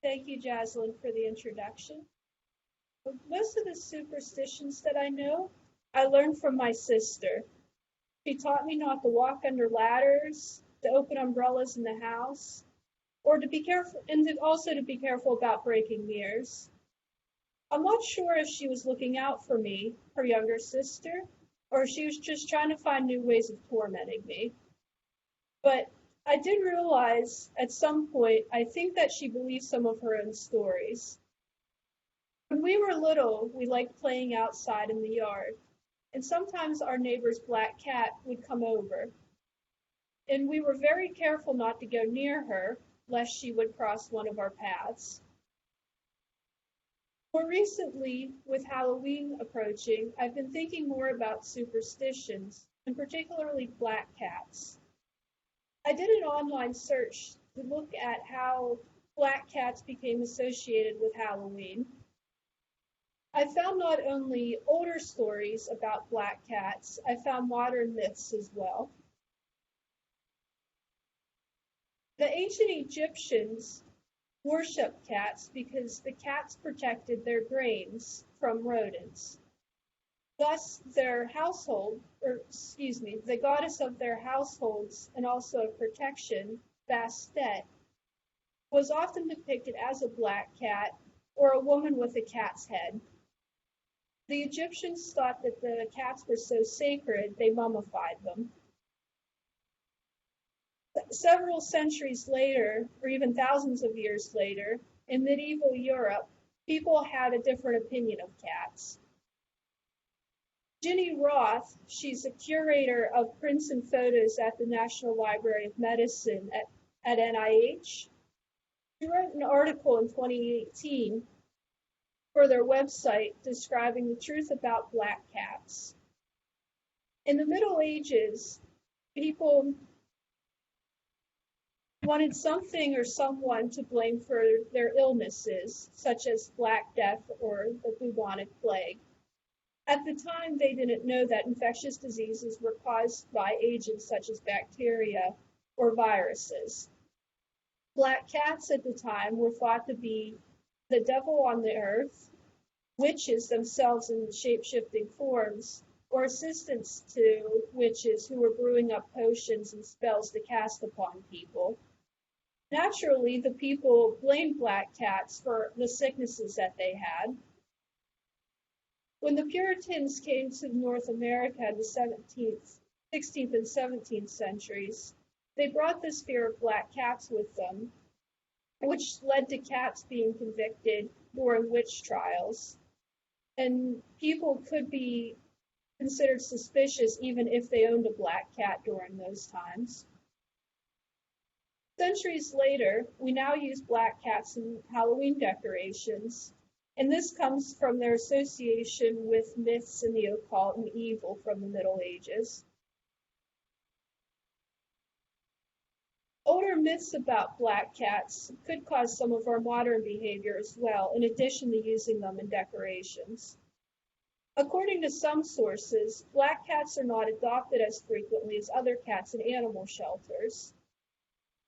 Thank you, Jaslyn, for the introduction. Most of the superstitions that I know, I learned from my sister. She taught me not to walk under ladders, to open umbrellas in the house, or to be careful, and also to be careful about breaking mirrors. I'm not sure if she was looking out for me, her younger sister, or if she was just trying to find new ways of tormenting me. But I did realize at some point, I think that she believed some of her own stories. When we were little, we liked playing outside in the yard, and sometimes our neighbor's black cat would come over, and we were very careful not to go near her, lest she would cross one of our paths. More recently, with Halloween approaching, I've been thinking more about superstitions, and particularly black cats. I did an online search to look at how black cats became associated with Halloween. I found not only older stories about black cats, I found modern myths as well. The ancient Egyptians worshipped cats because the cats protected their grains from rodents. Thus, their household, the goddess of their households and also of protection, Bastet, was often depicted as a black cat or a woman with a cat's head. The Egyptians thought that the cats were so sacred they mummified them. Several centuries later, or even thousands of years later, in medieval Europe, people had a different opinion of cats. Ginny Roth, she's a curator of prints and photos at the National Library of Medicine at NIH. She wrote an article in 2018 for their website describing the truth about black cats. In the Middle Ages, people wanted something or someone to blame for their illnesses, such as Black Death or the bubonic plague. At the time, they didn't know that infectious diseases were caused by agents such as bacteria or viruses. Black cats at the time were thought to be the devil on the earth, witches themselves in shape-shifting forms, or assistants to witches who were brewing up potions and spells to cast upon people. Naturally, the people blamed black cats for the sicknesses that they had. When the Puritans came to North America in the 16th and 17th centuries, they brought this fear of black cats with them, which led to cats being convicted during witch trials. And people could be considered suspicious even if they owned a black cat during those times. Centuries later, we now use black cats in Halloween decorations, and this comes from their association with myths in the occult and evil from the Middle Ages. Older myths about black cats could cause some of our modern behavior as well, in addition to using them in decorations. According to some sources, black cats are not adopted as frequently as other cats in animal shelters.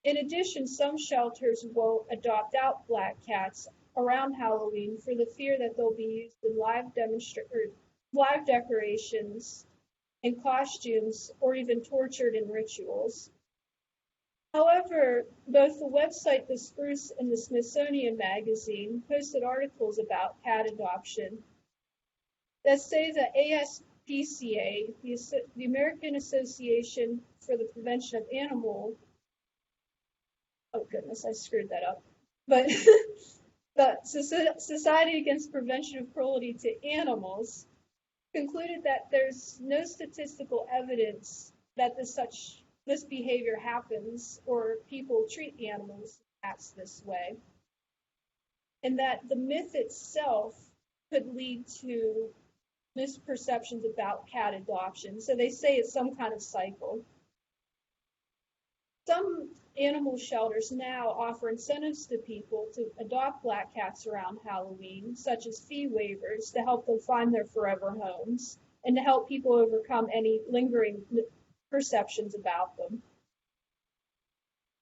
In addition, some shelters will adopt out black cats around Halloween for the fear that they'll be used in live decorations and costumes, or even tortured in rituals. However, both the website The Spruce and the Smithsonian Magazine posted articles about cat adoption that say that ASPCA, the American Association for the Prevention of Animal, oh goodness, I screwed that up, but the Society Against Prevention of Cruelty to Animals concluded that there's no statistical evidence that this behavior happens or people treat animals, cats, this way, and that the myth itself could lead to misperceptions about cat adoption. So they say it's some kind of cycle. Some animal shelters now offer incentives to people to adopt black cats around Halloween, such as fee waivers to help them find their forever homes and to help people overcome any lingering perceptions about them.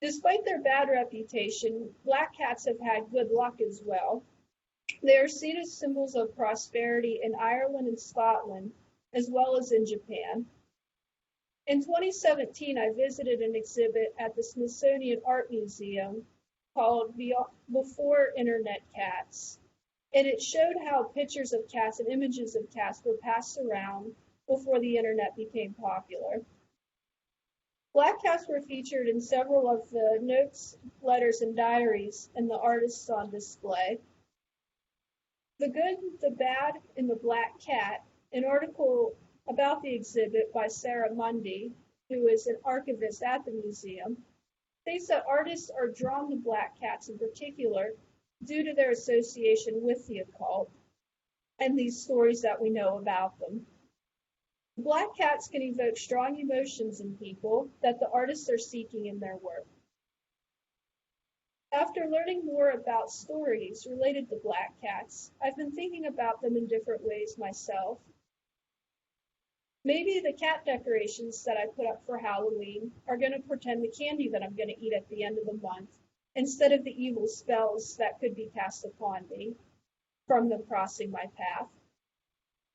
Despite their bad reputation, black cats have had good luck as well. They are seen as symbols of prosperity in Ireland and Scotland, as well as in Japan. In 2017, I visited an exhibit at the Smithsonian Art Museum called Before Internet Cats, and it showed how pictures of cats and images of cats were passed around before the internet became popular. Black cats were featured in several of the notes, letters, and diaries and the artists on display. The Good, the Bad, and the Black Cat, an article about the exhibit by Sarah Mundy, who is an archivist at the museum, states that artists are drawn to black cats in particular due to their association with the occult and these stories that we know about them. Black cats can evoke strong emotions in people that the artists are seeking in their work. After learning more about stories related to black cats, I've been thinking about them in different ways myself. Maybe the cat decorations that I put up for Halloween are going to portend the candy that I'm going to eat at the end of the month, instead of the evil spells that could be cast upon me from them crossing my path.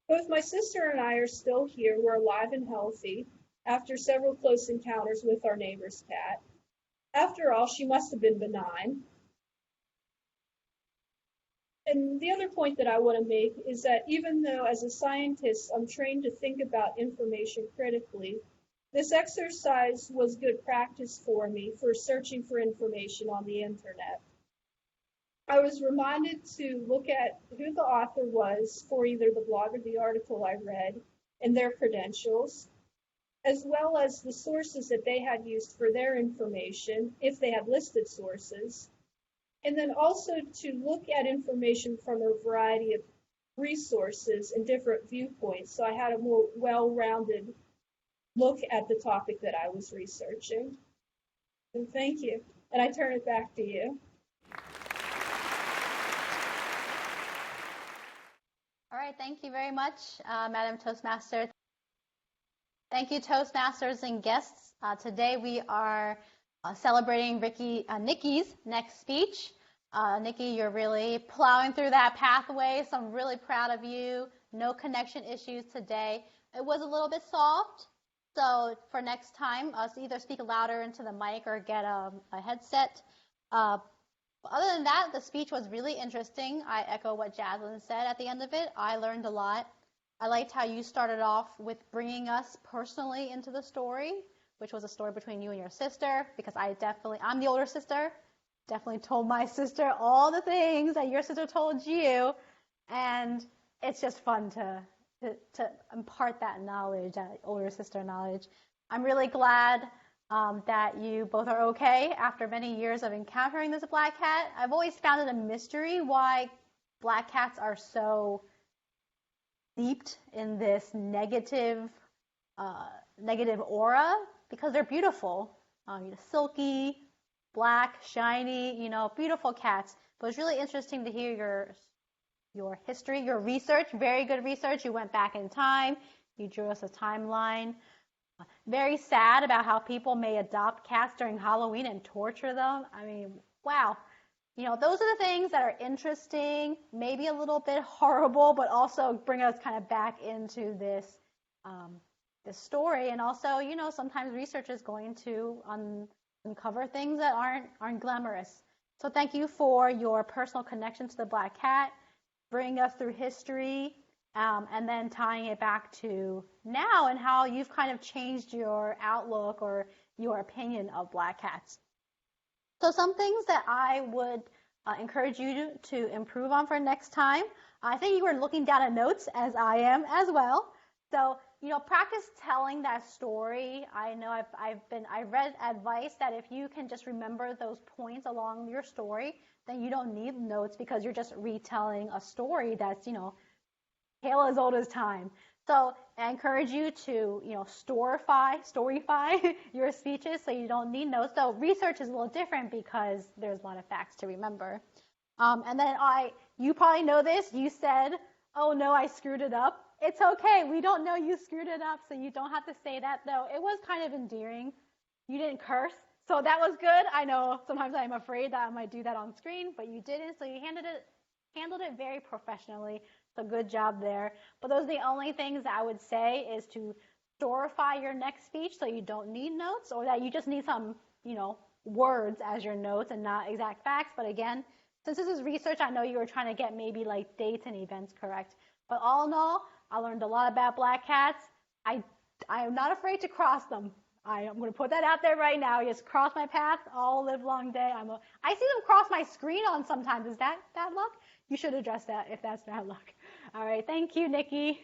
Both my sister and I are still here. We're alive and healthy after several close encounters with our neighbor's cat. After all, she must have been benign. And the other point that I want to make is that even though as a scientist I'm trained to think about information critically, this exercise was good practice for me for searching for information on the internet. I was reminded to look at who the author was for either the blog or the article I read and their credentials, as well as the sources that they had used for their information, if they had listed sources, and then also to look at information from a variety of resources and different viewpoints, so I had a more well-rounded look at the topic that I was researching. And thank you, and I turn it back to you. All right, thank you very much, Madam Toastmaster. Thank you, Toastmasters and guests. Today we are celebrating Nikki's next speech. Nikki, you're really plowing through that pathway, so I'm really proud of you. No connection issues today. It was a little bit soft, so for next time, either speak louder into the mic or get a headset. Other than that, the speech was really interesting. I echo what Jaslyn said at the end of it. I learned a lot. I liked how you started off with bringing us personally into the story, which was a story between you and your sister, because I'm the older sister, definitely told my sister all the things that your sister told you, and it's just fun to impart that knowledge, that older sister knowledge. I'm really glad that you both are okay after many years of encountering this black cat. I've always found it a mystery why black cats are so steeped in this negative aura, because they're beautiful, silky, black, shiny, beautiful cats. But it's really interesting to hear your history, your research, very good research. You went back in time. You drew us a timeline. Very sad about how people may adopt cats during Halloween and torture them. I mean, wow. Those are the things that are interesting, maybe a little bit horrible, but also bring us kind of back into this story. And also, sometimes research is going to uncover things that aren't glamorous. So thank you for your personal connection to the black cat, bringing us through history, and then tying it back to now and how you've kind of changed your outlook or your opinion of black cats. So some things that I would encourage you to improve on for next time. I think you were looking down at notes, as I am as well. So, practice telling that story. I know I read advice that if you can just remember those points along your story, then you don't need notes, because you're just retelling a story that's, tale as old as time. So I encourage you to, storyfy your speeches, so you don't need notes. So research is a little different because there's a lot of facts to remember. And then you probably know this. You said, "Oh no, I screwed it up." It's okay. We don't know you screwed it up, so you don't have to say that, though. It was kind of endearing. You didn't curse, So that was good. I know sometimes I'm afraid that I might do that on screen, but you didn't. So you handled it very professionally. So good job there. But those are the only things that I would say is to storify your next speech so you don't need notes, or that you just need some, words as your notes and not exact facts. But again, since this is research, I know you were trying to get maybe like dates and events correct. But all in all, I learned a lot about black cats. I am not afraid to cross them. I am going to put that out there right now. Just cross my path all live long day. I see them cross my screen on sometimes. Is that bad luck? You should address that if that's bad luck. All right. Thank you, Nikki.